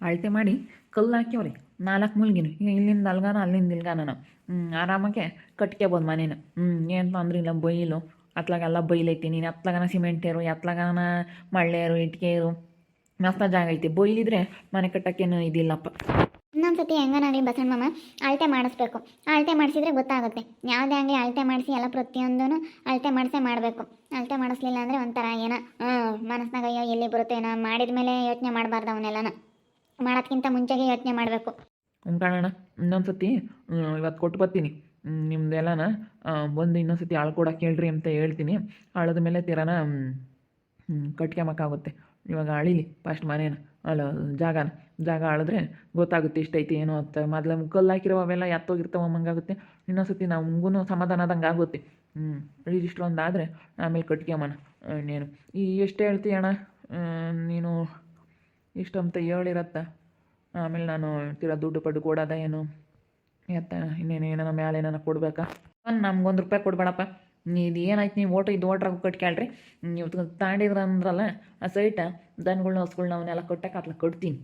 ಅಳತೆ ಮಾಡಿ ಕಲ್ಲು ಹಾಕ್ಯವ್ರಿ 4 ಮೂಲ್ಗಿನ ಇಲ್ಲಿಂದ ಅಲ್ಗಾನ ಅಲ್ಲಿಂದ ಇಲ್ಗಾನ ಆರಾಮಾಗೆ ಕಟ್ಕೋಬೋದು ಮನೇನ ಏನು ತೊಂದ್ರೆ ಇಲ್ಲ. ಬೈಲು ಅತ್ಲಾಗೆಲ್ಲ ಬೈಲೈತಿ, ನೀನು ಅತ್ಲಾಗನ ಸಿಮೆಂಟ್ ಏರು, ಎತ್ಲಾಗನ ಮಳ್ಳೇರು ಇಟ್ಕೆ ಏರು, ಮಸ್ತ ಜಾಗ ಐತಿ. ಬೈಲಿದ್ರೆ ಮನೆ ಕಟ್ಟಕ್ಕೇನು ಇದಿಲ್ಲಪ್ಪ. ಇನ್ನೊಂದ್ಸತಿ ಹೆಂಗನಾಗಲಿ ಬಸಣ್ಣ ಮಾಮ ಅಳತೆ ಮಾಡಿಸ್ಬೇಕು. ಅಳತೆ ಮಾಡಿಸಿದ್ರೆ ಗೊತ್ತಾಗುತ್ತೆ. ಯಾವುದೇ ಆಗಲಿ ಅಳತೆ ಮಾಡಿಸಿ ಎಲ್ಲ ಪ್ರತಿಯೊಂದೂ ಅಳತೆ ಮಾಡಿಸೇ ಮಾಡಬೇಕು. ಅಳತೆ ಮಾಡಿಸ್ಲಿಲ್ಲ ಅಂದರೆ ಒಂಥರ ಏನೋ ಮನಸ್ನಾಗ ಅಯ್ಯೋ ಎಲ್ಲಿ ಬರುತ್ತೆ ಏನೋ ಮಾಡಿದ ಮೇಲೆ ಯೋಚನೆ ಮಾಡಬಾರ್ದು. ಅವನ್ನೆಲ್ಲನ ಮಾಡೋದ್ಕಿಂತ ಮುಂಚೆಗೆ ಯೋಚನೆ ಮಾಡಬೇಕು. ಕಾಣೋಣ. ಇನ್ನೊಂದ್ಸತಿ ಇವತ್ತು ಕೊಟ್ಟು ಬರ್ತೀನಿ ನಿಮ್ದೆಲ್ಲನ ಬಂದು ಇನ್ನೊಂದ್ಸತಿ ಆಳು ಕೂಡ ಕೇಳ್ರಿ ಅಂತ ಹೇಳ್ತೀನಿ. ಆಳದ ಮೇಲೆ ತೀರಾನ ಕಟ್ಕೊಂಬಕ್ಕಾಗುತ್ತೆ. ಇವಾಗ ಅಳಿಲಿ ಫಸ್ಟ್ ಮನೇನ ಅಲ್ಲ ಜಾಗ ಆಳಿದ್ರೆ ಗೊತ್ತಾಗುತ್ತೆ ಇಷ್ಟೈತಿ ಏನೋ ಅಂತ. ಮೊದಲು ಕಲ್ಲು ಹಾಕಿರೋ ಅವೆಲ್ಲ ಎತ್ತೋಗಿರ್ತಾವ ಅಮ್ಮಂಗಾಗುತ್ತೆ. ಇನ್ನೊಂದ್ಸತಿ ನಮಗೂ ಸಮಾಧಾನದಂಗೆ ಆಗುತ್ತೆ. ಇಷ್ಟೊಂದು ಆದರೆ ಆಮೇಲೆ ಕಟ್ಕೊಂಬನ. ಇನ್ನೇನು ಎಷ್ಟು ಹೇಳ್ತೀಯ ಅಣ್ಣ ನೀನು ಇಷ್ಟಂತ ಹೇಳಿರತ್ತ. ಆಮೇಲೆ ನಾನು ದುಡ್ಡು ಪಡ್ಡು ಕೊಡೋದ ಏನು ಎತ್ತ ಇನ್ನೇನು ಏನಾರ ಮ್ಯಾಲೆ ಏನಾರ ಕೊಡ್ಬೇಕಾ? ನಮ್ಗೊಂದು ರೂಪಾಯಿ ಕೊಡ್ಬೇಡಪ್ಪ. ಇದು ಏನಾಯ್ತು ನೀವು ಇದು ಓಟ್ರಾಗ ಕಟ್ಕ್ಯಾಳ್ರಿ. ನೀವು ತಾಂಡಿದ್ರ ಅಂದ್ರಲ್ಲ ಆ ಸೈಟ ದನಗಳ್ನ ಹಸ್ಗಳ್ನ ಅವನ್ನೆಲ್ಲ ಕಟ್ಟಕ್ಕೆ ಅತ್ಲ ಕೊಡ್ತೀನಿ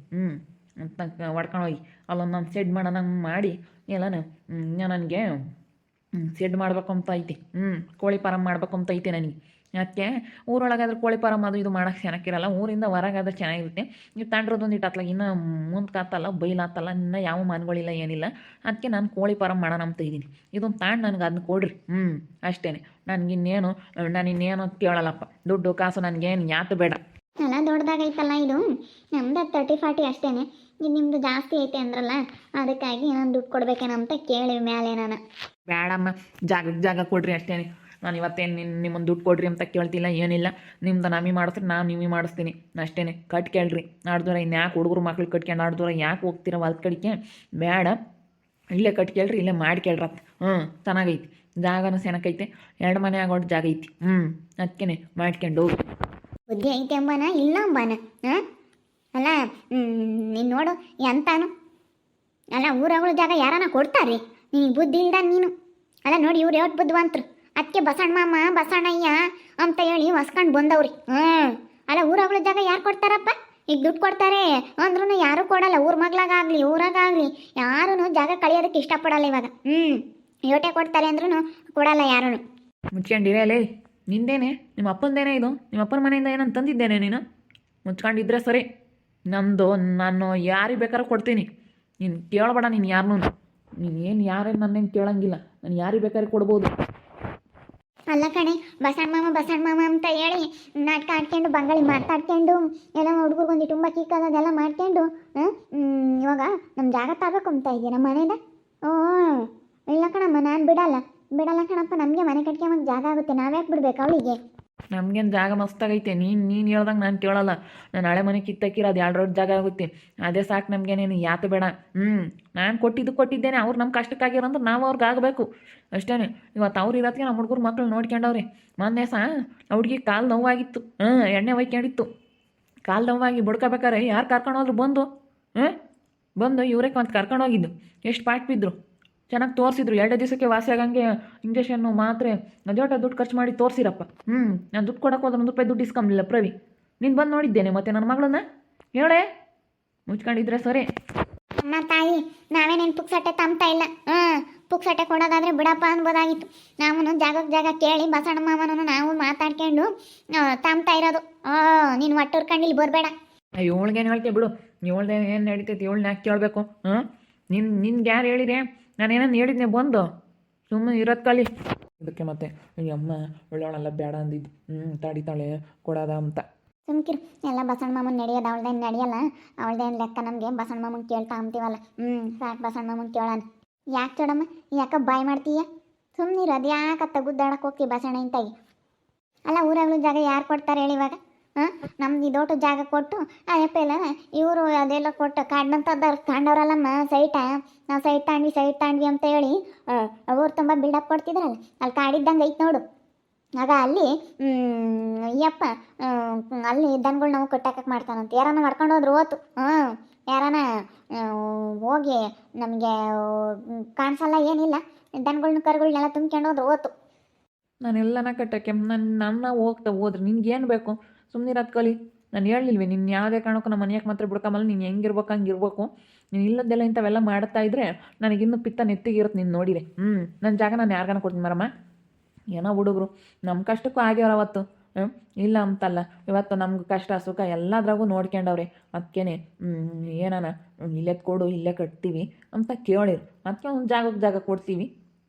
ಅಂತ ಹೊಡ್ಕೊಂಡೋಗಿ ಅಲ್ಲೊಂದು ನಾನು ಸೆಡ್ ಮಾಡೋದಂಗೆ ಮಾಡಿ ಎಲ್ಲನ ನನಗೆ ಸೆಡ್ ಮಾಡ್ಬೇಕು ಅಂತ ಐತಿ. ಕೋಳಿ ಫಾರಮ್ ಮಾಡ್ಬೇಕು ಅಂತ ಐತೆ ನನಗೆ. ಅದಕ್ಕೆ ಊರೊಳಗಾದ್ರೆ ಕೋಳಿ ಫಾರಮ್ ಅದು ಇದು ಮಾಡೋಕ್ಕೆ ಚೆನ್ನಾಗಿರಲ್ಲ, ಊರಿಂದ ಹೊರಗಾದ್ರೆ ಚೆನ್ನಾಗಿರುತ್ತೆ. ನೀವು ತಾಂಡಿರೋದೊಂದಿಟ್ಟು ಅತ್ಲಾಗ ಇನ್ನೂ ಮುಂದೆ ಕಾತಲ್ಲ ಬೈಲಾತಲ್ಲ, ಇನ್ನೂ ಯಾವ ಮನೆಗಳಿಲ್ಲ ಏನಿಲ್ಲ. ಅದಕ್ಕೆ ನಾನು ಕೋಳಿ ಫಾರಮ್ ಮಾಡೋಣ ಅಂತ ಇದ್ದೀನಿ. ಇದೊಂದು ತಾಂಡು ನನಗೆ ಅದನ್ನ ಕೊಡ್ರಿ. ಅಷ್ಟೇ. ನನಗಿನ್ನೇನು ಕೇಳಲ್ಲಪ್ಪ. ದುಡ್ಡು ಕಾಸು ನನಗೇನು ಯಾತು ಬೇಡ. ಅಲ್ಲ ದೊಡ್ಡದಾಗೈತಲ್ಲ ಇದು. ನಮ್ದು 30-40 ಅಷ್ಟೇ. ಇದು ನಿಮ್ಮದು ಜಾಸ್ತಿ ಐತೆ ಅಂದ್ರಲ್ಲ, ಅದಕ್ಕಾಗಿ ನಾನು ದುಡ್ಡು ಕೊಡ್ಬೇಕೇನೋ ಅಂತ ಕೇಳಿ ಮ್ಯಾಲೆ ನಾನು. ಬೇಡಮ್ಮ, ಜಾಗ ಕೊಡ್ರಿ ಅಷ್ಟೇ. ನಾನು ಇವತ್ತೇನು ನಿಮ್ಮನ್ನು ದುಡ್ಡು ಕೊಡ್ರಿ ಅಂತ ಕೇಳ್ತಿಲ್ಲ ಏನಿಲ್ಲ. ನಿಮ್ದು ನಮಿ ಮಾಡಿಸ್ರಿ, ನಾನು ನಿಮಗೆ ಮಾಡಿಸ್ತೀನಿ ಅಷ್ಟೇ. ಕಟ್ಕೇಳ್ರಿ. ಆಡ್ದೂರ ಇನ್ಯಾಕೆ ಹುಡುಗರು ಮಕ್ಳು ಕಟ್ಕೊಂಡು ಆಡ್ದೂರ ಯಾಕೆ ಹೋಗ್ತೀರ ಹೊಲ್ದ ಕಡಿಕೆ? ಬೇಡ, ಇಲ್ಲೇ ಕಟ್ಕೇಳ್ರಿ, ಇಲ್ಲೇ ಮಾಡ್ಕೇಳ್ರತ್ತ. ಚೆನ್ನಾಗೈತಿ ಜಾಗನೂ ಸೆನಕೈತೆ. 2 ಮನೆ ಆಗೋಷ್ಟು ಜಾಗ ಐತಿ. ಅದಕ್ಕೇನೆ ಮಾಡ್ಕೊಂಡು ಹೋಗಿ. ಬುದ್ಧಿ ಐತೆ ಅಂಬಾನ ಇಲ್ಲ ಅಂಬಾನ? ಅಲ್ಲ ನೀನು ನೋಡು ಎಂತಾನು. ಅಲ್ಲ ಊರಗಳು ಜಾಗ ಯಾರನ್ನ ಕೊಡ್ತಾರ್ರಿ? ನೀನು ಬುದ್ಧಿ ಇಲ್ದ ನೀನು. ಅಲ್ಲ ನೋಡಿ ಇವ್ರು ಯಾವತ್ತು ಬುದ್ಧಿವಂತರು. ಅದಕ್ಕೆ ಬಸಣ್ಣ ಮಾಮ ಬಸಣ್ಣಯ್ಯ ಅಂತ ಹೇಳಿ ಹೊಸ್ಕೊಂಡು ಬಂದವ್ರಿ. ಅಲ್ಲ ಊರಗಳ ಜಾಗ ಯಾರು ಕೊಡ್ತಾರಪ್ಪ? ಈಗ ದುಡ್ಡು ಕೊಡ್ತಾರೆ ಅಂದ್ರೂ ಯಾರೂ ಕೊಡಲ್ಲ. ಊರ ಮಗ್ಳಾಗಲಿ ಊರಾಗಲಿ ಯಾರೂ ಜಾಗ ಕಳಿಯೋದಕ್ಕೆ ಇಷ್ಟಪಡಲ್ಲ ಇವಾಗ. ಯೋಟೆ ಕೊಡ್ತಾರೆ ಅಂದ್ರೂ ಕೊಡಲ್ಲ ಯಾರೂ. ಮುಚ್ಕೊಂಡಿರಲೇ ನಿಂದೇನೆ, ನಿಮ್ಮ ಅಪ್ಪಂದೇನೆ ಇದು. ನಿಮ್ಮ ಅಪ್ಪನ ಮನೆಯಿಂದ ಏನಂತ ತಂದಿದ್ದೇನೆ ನೀನು? ಮುಚ್ಕೊಂಡಿದ್ರೆ ಸರಿ. ನಾನು ಯಾರಿಗೆ ಬೇಕಾದ್ರೂ ಕೊಡ್ತೀನಿ. ನೀನು ಕೇಳಬೇಡ. ನೀನು ಯಾರನ್ನೂ ನೀನು ಏನು ಯಾರೇನು ನನ್ನೇನು ಕೇಳಂಗಿಲ್ಲ. ನಾನು ಯಾರಿಗೆ ಬೇಕಾದ್ರೆ ಕೊಡ್ಬೋದು. ಅಲ್ಲ ಕಣೆ, ಬಸಣ್ಣ ಮಾಮ ಅಂತ ಹೇಳಿ ನಾಟಕ ಆಡ್ಕೊಂಡು ಬಂಗಾಳಿ ಮಾತಾಡ್ಕೊಂಡು ಎಲ್ಲ ಹುಡುಗರು ಬಂದು ತುಂಬ ಕೀಕದೆಲ್ಲ ಮಾಡ್ಕೊಂಡು ಇವಾಗ ನಮ್ಮ ಜಾಗ ತಗೋಬೇಕು ಅಂತ ಇದೆಯಾ ನಮ್ಮ ಮನೇದ? ಇಲ್ಲ ಕಣಮ್ಮ, ನಾನು ಬಿಡಲ್ಲ ಕಣಪ್ಪ. ನಮಗೆ ಮನೆ ಕಟ್ಕೊಂಬಂಗೆ ಜಾಗ ಆಗುತ್ತೆ. ನಾವ್ಯಾಕೆ ಬಿಡ್ಬೇಕು ಅವಳಿಗೆ? ನಮಗೇನು ಜಾಗ ಮಸ್ತಾಗೈತೆ. ನೀನು ಹೇಳ್ದಂಗೆ ನಾನು ಕೇಳಲ್ಲ. ನಾನು ಹಳೆ ಮನೆ ಕಿತ್ತಾಕಿರೋದು 2 ರೋಡ್ ಜಾಗ ಆಗುತ್ತೆ. ಅದೇ ಸಾಕು ನಮಗೇನೇನು ಯಾತು ಬೇಡ. ನಾನು ಕೊಟ್ಟಿದ್ದೇನೆ. ಅವ್ರು ನಮ್ಮ ಕಷ್ಟಕ್ಕಾಗಿರೋಂದ್ರೆ ನಾವು ಅವ್ರಿಗೆ ಆಗಬೇಕು ಅಷ್ಟೇ. ಇವತ್ತು ಅವ್ರು ಇರೋದಕ್ಕೆ ನಮ್ಮ ಹುಡುಗರು ಮಕ್ಕಳು ನೋಡ್ಕೊಂಡವ್ರಿ. ಮೊನ್ನೆ ಹುಡುಗಿ ಕಾಲು ನೋವಾಗಿತ್ತು. ಎಣ್ಣೆ ಒಯ್ಕೊಂಡಿತ್ತು. ಕಾಲು ನೋವಾಗಿ ಬಡ್ಕೋಬೇಕಾರೆ ಯಾರು ಕರ್ಕೊಂಡೋದ್ರು ಬಂದು ಇವರೇ ಕರ್ಕೊಂಡೋಗಿದ್ದು. ಎಷ್ಟು ಪಾಟ್ ಬಿದ್ದರು. ಚೆನ್ನಾಗಿ ತೋರಿಸಿದ್ರು. 2 ದಿವಸಕ್ಕೆ ವಾಸಿ ಆಗಂಗೆ ಇಂಜೆಕ್ಷನ್ನು ಮಾತ್ರೆ ಅದೇಟ ದುಡ್ಡು ಖರ್ಚು ಮಾಡಿ ತೋರಿಸಿರಪ್ಪ. ನಾನು ದುಡ್ಡು ಕೊಡೋಕೆ ಹೋದ್ರೆ 1 ರೂಪಾಯಿ ದುಡ್ಡು ಇಸ್ಕೊಂಬಿಲ್ಲ ಪ್ರವಿ. ನೀನು ಬಂದು ನೋಡಿದ್ದೇನೆ ಮತ್ತೆ ನನ್ನ ಮಗಳನ್ನ? ಹೇಳೇ, ಮುಚ್ಕೊಂಡಿದ್ರೆ ಸರಿ. ಅಮ್ಮ ತಾಯಿ, ನಾವೇನೇನು ಪುಕ್ಸಟ್ಟೆ ತಮ್ತಾ ಇಲ್ಲ. ಪುಕ್ಸಟ್ಟೆ ಕೊಡೋದಾದ್ರೆ ಬಿಡಪ್ಪ ಅನ್ಬೋದಾಗಿತ್ತು. ನಾವು ಜಾಗ ಕೇಳಿ ಬಸಣ್ಣ ಮಾಮನೂ ನಾವು ಮಾತಾಡ್ಕೊಂಡು ತಮ್ತಾ ಇರೋದು. ನೀನು ಒಟ್ಟುರ್ಕೊಂಡು ಇಲ್ಲಿ ಬರಬೇಡ. ಇವಳಿಗೇನು ಹೇಳ್ತೀಯ ಬಿಡು. ಇವಳ್ದೆ ಏನು ನಡೀತೈತಿ? ಇವಳನ್ನ ಯಾಕೆ ಕೇಳಬೇಕು? ನಿನ್ಗೆ ಯಾರು ಹೇಳಿದೆ? ನಾನೇನನ್ನು ಹೇಳಿದ್ನೆ ಬಂದು ಸುಮ್ಮನೆ ಇರೋದು ಕಲಿ. ಇದಕ್ಕೆ ಮತ್ತೆ ಈ ಅಮ್ಮ ಒಳ್ಳೊಳೆಲ್ಲ ಬೇಡ ಅಂದಿದ್ದು. ತಾಡಿತಾಳೆ ಕೊಡೋದ ಅಂತ. ಸುಮ್ಕಿರು. ಎಲ್ಲ ಬಸಣ್ಣ ಮಾಮನ್ ನಡೆಯೋದು. ಅವಳ್ದೇನು ನಡೆಯಲ್ಲ. ಅವಳ್ದೇನು ಲೆಕ್ಕ ನಮಗೆ. ಬಸಣ್ಣ ಮಾಮನ್ ಕೇಳ್ತಾ ಅಂತೀವಲ್ಲ. ಸಾಕು ಬಸಣ್ಣ ಮಾಮನ್ ಕೇಳೋಣ. ಯಾಕೆ ಚೋಡಮ್ಮ ಯಾಕೆ ಬಾಯ್ ಮಾಡ್ತೀಯ? ಸುಮ್ಮನಿರು. ಅದು ಯಾಕತ್ತ ಗುದ್ದಾಡಕ್ಕೆ ಹೋಗ್ತೀವಿ ಬಸಣ್ಣ ಇಂತಾಗಿ? ಅಲ್ಲ ಊರಾಗಲೂ ಜಾಗ ಯಾರು ಕೊಡ್ತಾರೆ ಹೇಳಿ ಇವಾಗ? ನಮ್ದು ಇದೋಟು ಜಾಗ ಕೊಟ್ಟು ಅಯ್ಯಪ್ಪ ಇವರು ಅದೆಲ್ಲ ಕೊಟ್ಟು ಕಾಡ್ನಂತದ್ದು ತಾಂಡವ್ರಲ್ಲಮ್ಮ ಸೈಟ. ನಾವು ಸೈಟ್ ತಾಂಡ್ವಿ ಅಂತ ಹೇಳಿ ಊರು ತುಂಬ ಬಿಲ್ಡಪ್ ಕೊಡ್ತಿದ್ರಲ್ಲ. ಅಲ್ಲಿ ಕಾಡಿದ್ದಂಗೆ ಐತೆ ನೋಡು. ಆಗ ಅಲ್ಲಿ ಅಯ್ಯಪ್ಪ ಅಲ್ಲಿ ದನಗಳು ನಾವು ಕಟ್ಟಾಕಕ್ಕೆ ಮಾಡ್ತಾನಂತ. ಯಾರನ್ನ ಮಾಡ್ಕೊಂಡು ಹೋದ್ರು ಓತು. ಯಾರನ ಹೋಗಿ ನಮಗೆ ಕಾಣಿಸಲ್ಲ ಏನಿಲ್ಲ. ದನಗಳ್ನ ಕರುಗಳನ್ನೆಲ್ಲ ತುಂಬ್ಕೊಂಡು ಹೋದ್ರು ಓತು. ನಾನೆಲ್ಲನ ಕಟ್ಟಕ್ಕೆ ನನ್ನ ಹೋಗ್ತಾ ಹೋದ್ರೆ ನಿನ್ಗೇನು ಬೇಕು? ಸುಮ್ಮನಿರೋದು ಕಲಿ. ನಾನು ಹೇಳಿಲ್ವಿ ನಿನ್ನ ಯಾವುದೇ ಕಾರಣಕ್ಕೂ ನಮ್ಮ ಮನೆಯಾಗ ಮಾತ್ರ ಬಿಡ್ಕೊಂಬಲ್ಲ, ನೀನು ಹೆಂಗಿರ್ಬೇಕು ಹಂಗೆ ಇರಬೇಕು. ನೀನು ಇಲ್ಲದ್ದೆಲ್ಲ ಇಂಥವೆಲ್ಲ ಮಾಡ್ತಾ ಇದ್ರೆ ನನಗಿನ್ನೂ ಪಿತ್ತ ನೆತ್ತಿಗಿರುತ್ತೆ ನೀನು ನೋಡಿರಿ. ನನ್ನ ಜಾಗ ನಾನು ಯಾರಿಗಾನ ಕೊಡ್ತೀನಿ ಮರಮ್ಮ. ಏನೋ ಹುಡುಗರು ನಮ್ಮ ಕಷ್ಟಕ್ಕೂ ಆಗ್ಯಾರ ಅವತ್ತು. ಇಲ್ಲ ಅಂತಲ್ಲ, ಇವತ್ತು ನಮ್ಗೆ ಕಷ್ಟ ಸುಖ ಎಲ್ಲದ್ರಾಗೂ ನೋಡ್ಕೊಂಡವ್ರೆ. ಅದಕ್ಕೇನೆ ಏನಾನ ಇಲ್ಲೇ ಕೊಡು ಇಲ್ಲೇ ಕಟ್ತೀವಿ ಅಂತ ಕೇಳಿರು. ಅದಕ್ಕೆ ಒಂದು ಜಾಗ ಕೊಡ್ತೀವಿ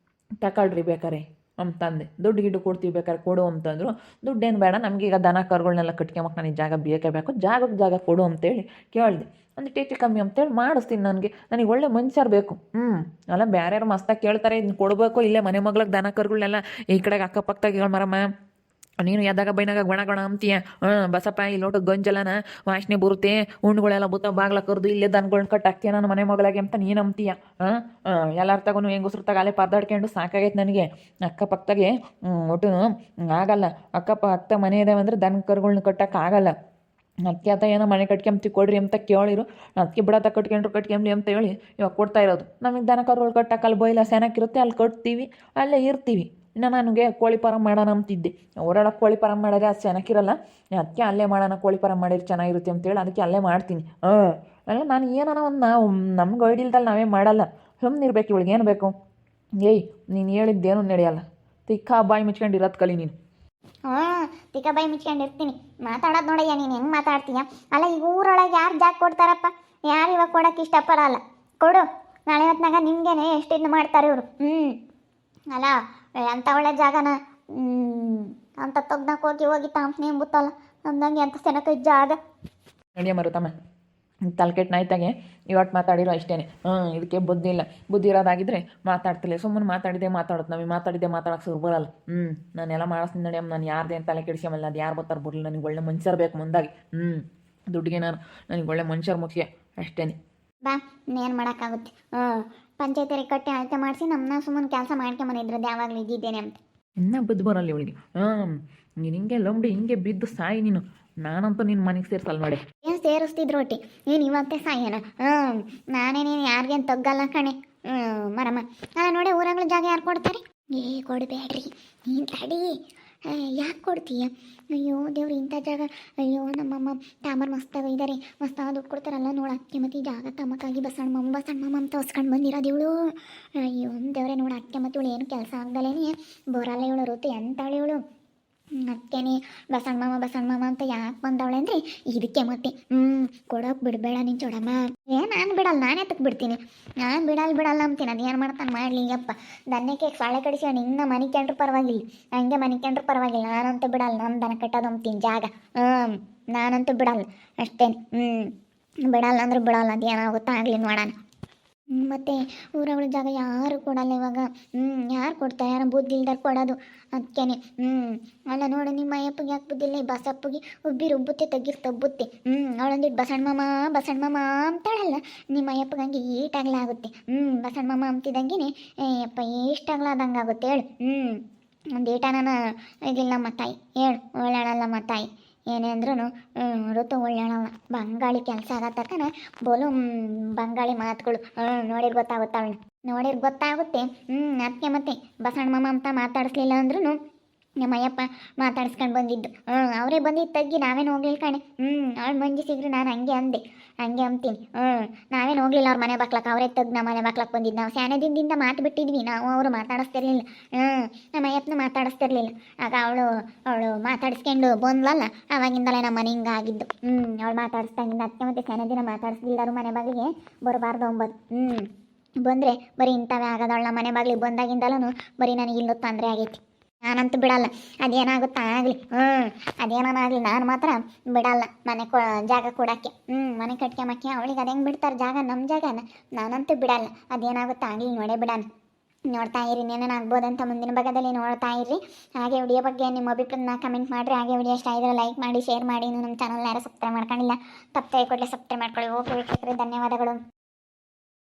ತಗೊಳ್ರಿ ಬೇಕಾರೆ ಅಂತಂದೆ. ದುಡ್ಡು ಗಿಡ್ಡು ಕೊಡ್ತೀವಿ ಬೇಕಾದ್ರೆ ಕೊಡು ಅಂತಂದರು. ದುಡ್ಡೇನು ಬೇಡ, ನಮಗೀಗ ದನ ಕರುಗಳನ್ನೆಲ್ಲ ಕಟ್ಕೊಂಬಕ್ಕೆ ನನಗೆ ಜಾಗ ಬೇಕೇ ಬೇಕು, ಜಾಗ ಕೊಡು ಅಂತೇಳಿ ಕೇಳಿದೆ. ಒಂದು ಹೆಚ್ಚು ಕಮ್ಮಿ ಅಂತೇಳಿ ಮಾಡಿಸ್ತೀನಿ. ನನಗೆ ಒಳ್ಳೆ ಮನುಷ್ಯರು ಬೇಕು. ಅಲ್ಲ ಬೇರೆಯವ್ರು ಮಸ್ತಾಗಿ ಕೇಳ್ತಾರೆ, ಇದನ್ನ ಕೊಡಬೇಕು, ಇಲ್ಲೇ ಮನೆ ಮಗ್ಳಿಗೆ ದನ ಕರುಗಳನ್ನೆಲ್ಲ ಈ ಕಡೆಗೆ ಅಕ್ಕಪಕ್ಕದಾಗ ಹೇಳಿ ಮರಮ್ಮ, ನೀನು ಎದ್ದಾಗ ಬೈನಾಗ ಗೊಣ ಅಂತೀಯ. ಬಸಪ್ಪ ಈ ಲೋಟ ಗಂಜಲನ ವಾಸನೆ ಬರುತ್ತೆ, ಉಣ್ಣುಗಳೆಲ್ಲ ಬುತ್ತ ಬಾಗ್ಲ ಕರೆದು ಇಲ್ಲೇ ದನಗಳನ್ನ ಕಟ್ಟಾಕ್ತೀಯ ನಾನು ಮನೆ ಮಗಳಾಗೆ ಅಂತ ನೀನು ಅಂತೀಯ. ಎಲ್ಲರ ತಗೊಂಡು ಹೆಂಗಸ್ರು ತಗ ಅಲ್ಲೇ ಪರ್ದಾಡ್ಕೊಂಡು ಸಾಕಾಗೈತೆ ನನಗೆ. ಅಕ್ಕಪಕ್ಕದಾಗೆ ಒಟ್ಟು ಆಗಲ್ಲ, ಅಕ್ಕಪಕ್ಕ ಮನೆ ಇದಾವೆ ಅಂದರೆ ದನ ಕರುಗಳ್ನ ಕಟ್ಟೋಕ್ಕಾಗಲ್ಲ. ಅದಕ್ಕೆ ಆತ ಏನೋ ಮನೆ ಕಟ್ಕೊಂಬ್ತಿ ಕೊಡ್ರಿ ಅಂತ ಕೇಳಿರು. ಅದಕ್ಕೆ ಬಿಡತ್ತ ಕಟ್ಕೊಂಬ್ಲಿ ಅಂತ ಹೇಳಿ ಇವಾಗ ಕೊಡ್ತಾ ಇರೋದು. ನಮಗೆ ದನ ಕರುಗಳು ಕಟ್ಟಕ್ಕೆ ಅಲ್ಲಿ ಬೈಲ ಸೆನಕ್ಕಿರುತ್ತೆ, ಅಲ್ಲಿ ಕಟ್ತೀವಿ, ಅಲ್ಲೇ ಇರ್ತೀವಿ. ಇನ್ನು ನನಗೆ ಕೋಳಿ ಫಾರಮ್ ಮಾಡೋಣ ಅಂತಿದ್ದೆ. ಓಡಾಡೋಕೆ ಕೋಳಿ ಫಾರಮ್ ಮಾಡಿದ್ರೆ ಅದು ಚೆನ್ನಾಗಿರಲ್ಲ, ಅದಕ್ಕೆ ಅಲ್ಲೇ ಮಾಡೋಣ, ಕೋಳಿ ಫಾರಮ್ ಮಾಡಿದ್ರೆ ಚೆನ್ನಾಗಿರುತ್ತೆ ಅಂತೇಳಿ ಅದಕ್ಕೆ ಅಲ್ಲೇ ಮಾಡ್ತೀನಿ. ಅಲ್ಲ ನಾನು ಏನಾನ ಒಂದು ನಾವು ನಮ್ಗೆ ಐಡಿಲ್ದಲ್ಲಿ ನಾವೇ ಮಾಡಲ್ಲ, ಸುಮ್ಮನಿರ್ಬೇಕು. ಇವಳಿಗೆ ಏನು ಬೇಕು? ನೀನು ಹೇಳಿದ್ದೇನು ನಡೆಯಲ್ಲ, ತಿಕ್ಕ ಬಾಯಿ ಮುಚ್ಕೊಂಡಿರೋದು ಕಲಿ ನೀನು. ತಿಕ್ಕ ಬಾಯಿ ಮುಚ್ಕೊಂಡಿರ್ತೀನಿ. ಮಾತಾಡೋದು ನೋಡಯ್ಯ ನೀನು ಹೆಂಗೆ ಮಾತಾಡ್ತೀಯ. ಅಲ್ಲ ಈ ಊರೊಳಗೆ ಯಾರು ಜಾಗ ಕೊಡ್ತಾರಪ್ಪ? ಯಾರು ಇವಾಗ ಕೊಡೋಕೆ ಇಷ್ಟಪಡಲ್ಲ. ಕೊಡು, ನಾಳೆ ಹೊತ್ನಾಗ ನಿಮಗೇನೆ ಎಷ್ಟು ಇದು ಮಾಡ್ತಾರೆ ಇವರು. ಅಲ್ಲ ಅಂಥ ಒಳ್ಳೆ ಜಾಗನ ಅಂತ ತೆಗ್ದಕ್ಕೆ ಹೋಗಿ ತಾಂಪ್ನಿ ಎಂಬುತ್ತಲ್ಲ ಅಂದಂಗೆ ಎಂಥ ಸೆನಕ ಜಾಗ. ನಡಿಯ ಮರುತಮ್ಮ, ತಲೆಕೆಟ್ಟು ನಾಯ್ತಾಗೆ ಇವತ್ತು ಮಾತಾಡಿರೋ ಅಷ್ಟೇ. ಇದಕ್ಕೆ ಬುದ್ಧಿ ಇಲ್ಲ. ಬುದ್ಧಿ ಇರೋದಾಗಿದ್ದರೆ ಮಾತಾಡ್ತಿಲ್ಲ. ಸುಮ್ಮನೆ ಮಾತಾಡೋದು ನಮಗೆ ಮಾತಾಡೋಕ್ಕೆ ಸುರು ಬರಲ್ಲ. ನಾನೆಲ್ಲ ಮಾಡಿಸ್ತೀನಿ ನಡಿಯಮ್ಮ. ನಾನು ಯಾರ್ದೇ ಅಂತ ತಲೆ ಕೆಡಿಸ್ಕೊಂಬಲ್ಲ. ಅದು ಯಾರು ಬರ್ತಾರೆ ಬರಲಿ, ನನಗೆ ಒಳ್ಳೆ ಮನುಷ್ಯರು ಬೇಕು ಮುಂದಾಗಿ. ದುಡ್ಡಿಗೆ ನನಗೆ ಒಳ್ಳೆ ಮನುಷ್ಯರು ಮುಖ್ಯ ಅಷ್ಟೇ. ಬಾ, ಇನ್ನೇನು ಮಾಡೋಕ್ಕಾಗುತ್ತೆ. ಪಂಚಾಯತಿಯರಿಗೆ ಕಟ್ಟಿ ಅಳತೆ ಮಾಡಿಸಿ ನಮ್ಮನ್ನ ಸುಮ್ಮನೆ ಕೆಲಸ ಮಾಡ್ಕೊಂಬಂದಿದ್ರದ್ದು ಯಾವಾಗಲೂ ಇದ್ದಿದ್ದೇನೆ ಅಂತ. ಇನ್ನೂ ಬುದ್ಧಿ ಬರಲ್ಲ ಇವಳಿಗೆ. ನೀನು ಹಿಂಗೆ ಲಂಬಡಿ ಹಿಂಗೆ ಬಿದ್ದು ಸಾಯಿ ನೀನು. ನಾನಂತೂ ನಿನ್ನ ಮನೆಗೆ ಸೇರಿಸಲ್ಲ ನೋಡಿ. ಏನು ಸೇರಿಸ್ತಿದ್ರು ಒಟ್ಟಿ ನೀನು ಇವತ್ತೇ ಸಾಯೇನ? ನಾನೇನೇನು ಯಾರಿಗೇನು ತಗ್ಗಲ್ಲ ಕಣೆ. ಮರಮ್ಮ ಅಲ್ಲ ನೋಡಿ, ಊರಾಗಳ ಜಾಗ ಯಾರು ಕೊಡ್ತಾರೆ? ಕೊಡಬೇಡ್ರಿ, ನೀನು ತಡಿ. ಯಾಕೆ ಕೊಡ್ತೀಯ? ಅಯ್ಯೋ ದೇವ್ರು, ಇಂಥ ಜಾಗ. ಅಯ್ಯೋ ನಮ್ಮಮ್ಮ ತಾಮರ್ ಮಸ್ತಾಗ ಇದ್ದಾರೆ, ಮಸ್ತಾಗ ದುಡ್ಡು ಕೊಡ್ತಾರಲ್ಲ ನೋಡಕ್ಕೆ. ಮತ್ತು ಈ ಜಾಗ ತಮ್ಮಕ್ಕಾಗಿ ಬಸಣ್ಣ ಮಾಮ ಅಂತ ಹೊಸ್ಕೊಂಡು ಬಂದಿರೋದು ಇವಳು. ಅಯ್ಯೋ ದೇವ್ರೆ, ನೋಡಕ್ಕೆ ಮತ್ತು ಇವಳು ಏನು ಕೆಲಸ ಆಗ್ದಲೇನೆ ಬರಲ್ಲ ಇವಳು. ಋತು ಎಂತಾಳೆ ಇವಳು. ಅದಕ್ಕೇನೆ ಬಸಣ್ಣ ಮಾಮ ಅಂತ ಯಾಕೆ ಬಂದವಳೆ ಅಂದರೆ ಇದಕ್ಕೆ ಮತ್ತೆ. ಕೊಡೋಕೆ ಬಿಡಬೇಡ ನೀನು ಚೋಡಮ್ಮ. ನಾನು ಬಿಡಲ್ಲ, ನಾನೇ ತಕ್ಕೆ ಬಿಡ್ತೀನಿ. ನಾನು ಬಿಡಲ್ಲ ಅಂತೀನಿ. ಅದೇನು ಮಾಡ್ತಾನೆ ಮಾಡಲಿ ಅಪ್ಪ. ದನ್ನಕ್ಕೆ ಸೊಳ್ಳೆ ಕಡಿಸಿ ನಿನ್ನ ಮನೆ ಕಂಡ್ರು ಪರವಾಗಿಲ್ಲ, ಹಂಗೆ ಮನೆ ಕಂಡ್ರು ಪರವಾಗಿಲ್ಲ. ನಾನಂತೂ ಬಿಡಲ್ಲ, ನಾನು ದನ ಕಟ್ಟೋದು ಅಂತೀನಿ ಜಾಗ. ನಾನಂತೂ ಬಿಡಲ್ಲ ಅಷ್ಟೇ. ಬಿಡಲ್ಲ ಅಂದ್ರೆ ಬಿಡಲ್ಲ, ಅದೇನಾಗುತ್ತಾ ಆಗಲಿ ನೋಡೋಣ. ಮತ್ತು ಊರಗಳ ಜಾಗ ಯಾರು ಕೊಡಲ್ಲ ಇವಾಗ. ಯಾರು ಕೊಡ್ತಾರೆ? ಯಾರು ಬುದ್ಧಿ ಇಲ್ದಾರ ಕೊಡೋದು. ಅದಕ್ಕೇನೆ ಅಲ್ಲ ನೋಡು, ನಿಮ್ಮ ಅಯ್ಯಪ್ಪಗೆ ಯಾಕೆ ಬುದ್ಧಿಲ್ಲ? ಈ ಬಸಪ್ಪಗೆ ರುಬ್ಬುತ್ತೆ ತಗ್ಗಿರ್ತಬ್ಬುತ್ತೆ. ಅವಳೊಂದಿಟ್ಟು ಬಸಣ್ಣ ಮಾಮ ಅಂತಾಳಲ್ಲ, ನಿಮ್ಮ ಅಯ್ಯಪ್ಪಗೆ ಹಂಗೆ ಈಟಾಗ್ಲಾಗುತ್ತೆ. ಬಸಣ್ಣ ಮಾಮ ಅಂತಿದ್ದಂಗೆ ಅಯ್ಯಪ್ಪ ಇಷ್ಟಾಗ್ಲಾದಂಗೆ ಆಗುತ್ತೆ. ಹೇಳು, ಒಂದು ಈಟನ ಇದಿಲ್ಲಮ್ಮ ತಾಯಿ. ಹೇಳು, ಒಳ್ಳೆಯಳಲ್ಲಮ್ಮ ತಾಯಿ. ಏನೇ ಅಂದ್ರೂ ಋತು ಒಳ್ಳೆಯಳಲ್ಲ. ಬಂಗಾಳಿ ಕೆಲಸ ಆಗತ್ತಕ್ಕನ ಬೋಲು ಬಂಗಾಳಿ ಮಾತುಗಳು. ನೋಡಿರ್ ಗೊತ್ತಾಗುತ್ತೆ ಅವಳು, ನೋಡಿರ್ ಗೊತ್ತಾಗುತ್ತೆ. ಅದಕ್ಕೆ ಮತ್ತೆ ಬಸಣ್ಣ ಮಾಮ ಅಂತ ಮಾತಾಡಿಸ್ಲಿಲ್ಲ ಅಂದ್ರೂ ನಮ್ಮ ಅಯ್ಯಪ್ಪ ಮಾತಾಡಿಸ್ಕೊಂಡು ಬಂದಿದ್ದು. ಅವರೇ ಬಂದಿದ್ದು ತಗ್ಗಿ, ನಾವೇನು ಹೋಗ್ಲಿಲ್ಲ ಕಣೆ. ಅವಳು ಮಂಜಿ ಸಿಗ್ರಿ ನಾನು ಹಂಗೆ ಅಂತೀನಿ. ನಾವೇನು ಹೋಗ್ಲಿಲ್ಲ ಅವ್ರ ಮನೆ ಬಾಕ್ಲಕ್ಕೆ, ಅವರೇ ತಗ್ಗಿ ನಮ್ಮ ಮನೆ ಬಾಕ್ಲಕ್ಕೆ ಬಂದಿದ್ದು. ನಾವು ಸ್ಯಾನದಿಂದ ಮಾತು ಬಿಟ್ಟಿದ್ವಿ, ನಾವು ಅವರು ಮಾತಾಡಿಸ್ತಿರ್ಲಿಲ್ಲ. ನಮ್ಮ ಅಯ್ಯಪ್ಪನ ಮಾತಾಡಿಸ್ತಿರ್ಲಿಲ್ಲ. ಆಗ ಅವಳು ಮಾತಾಡಿಸ್ಕೊಂಡು ಬಂದ್ಲಲ್ಲ, ಆವಾಗಿಂದಲೇ ನಮ್ಮ ಮನೆ ಹಿಂಗಾಗಿದ್ದು. ಅವಳು ಮಾತಾಡಿಸ್ದಂಗಿಂದ ಅದಕ್ಕೆ ಮತ್ತೆ ಸ್ಯಾನದಿನ ಮಾತಾಡಿಸ್ಲಿಲ್ಲರು ಮನೆ ಬಾಗಿಲಿಗೆ ಬರಬಾರ್ದು ಅಂಬೋದು. ಬಂದರೆ ಬರೀ ಇಂಥವೇ ಆಗೋದವಳ ನಮ್ಮ ಮನೆ ಬಾಗಿಲಿಗೆ ಬಂದಾಗಿಂದಲೂ ಬರೀ ನನಗೆ ಇಲ್ಲೂ ತೊಂದರೆ ಆಗೈತಿ. ನಾನಂತೂ ಬಿಡಲ್ಲ, ಅದೇನಾಗುತ್ತಾ ಆಗಲಿ. ಅದೇನಾಗಲಿ, ನಾನು ಮಾತ್ರ ಬಿಡಲ್ಲ ಮನೆ ಜಾಗ ಕೊಡೋಕ್ಕೆ. ಮನೆ ಕಟ್ಕೊಂಬಕ್ಕೆ ಅವಳಿಗೆ ಅದು ಹೆಂಗೆ ಬಿಡ್ತಾರೆ ಜಾಗ, ನಮ್ಮ ಜಾಗನ. ನಾನಂತೂ ಬಿಡಲ್ಲ, ಅದೇನಾಗುತ್ತಾ ಆಗಲಿ, ನೋಡೇ ಬಿಡೋಣ. ನೋಡ್ತಾ ಇರಿ, ಏನೇನಾಗ್ಬೋದಂತ ಮುಂದಿನ ಭಾಗದಲ್ಲಿ ನೋಡ್ತಾ ಇರ್ರಿ. ಹಾಗೆ ವಿಡಿಯೋ ಬಗ್ಗೆ ನಿಮ್ಮ ಅಭಿಪ್ರಾಯನ ಕಮೆಂಟ್ ಮಾಡಿರಿ. ಹಾಗೆ ವಿಡಿಯೋ ಇಷ್ಟ ಆಗಿದ್ರೆ ಲೈಕ್ ಮಾಡಿ, ಶೇರ್ ಮಾಡಿ. ನಮ್ಮ ಚಾನಲ್ ಯಾರು ಸಬ್ಸ್ಕ್ರೈಬ್ ಮಾಡ್ಕೊಂಡಿಲ್ಲ, ತಪ್ಪದೆ ಕೊಡಲೇ ಸಬ್ಸ್ಕ್ರೈಬ್ ಮಾಡ್ಕೊಳ್ಳಿ. ಓಕೆ ವೀಕ್ಷಕರೇ, ಧನ್ಯವಾದಗಳು.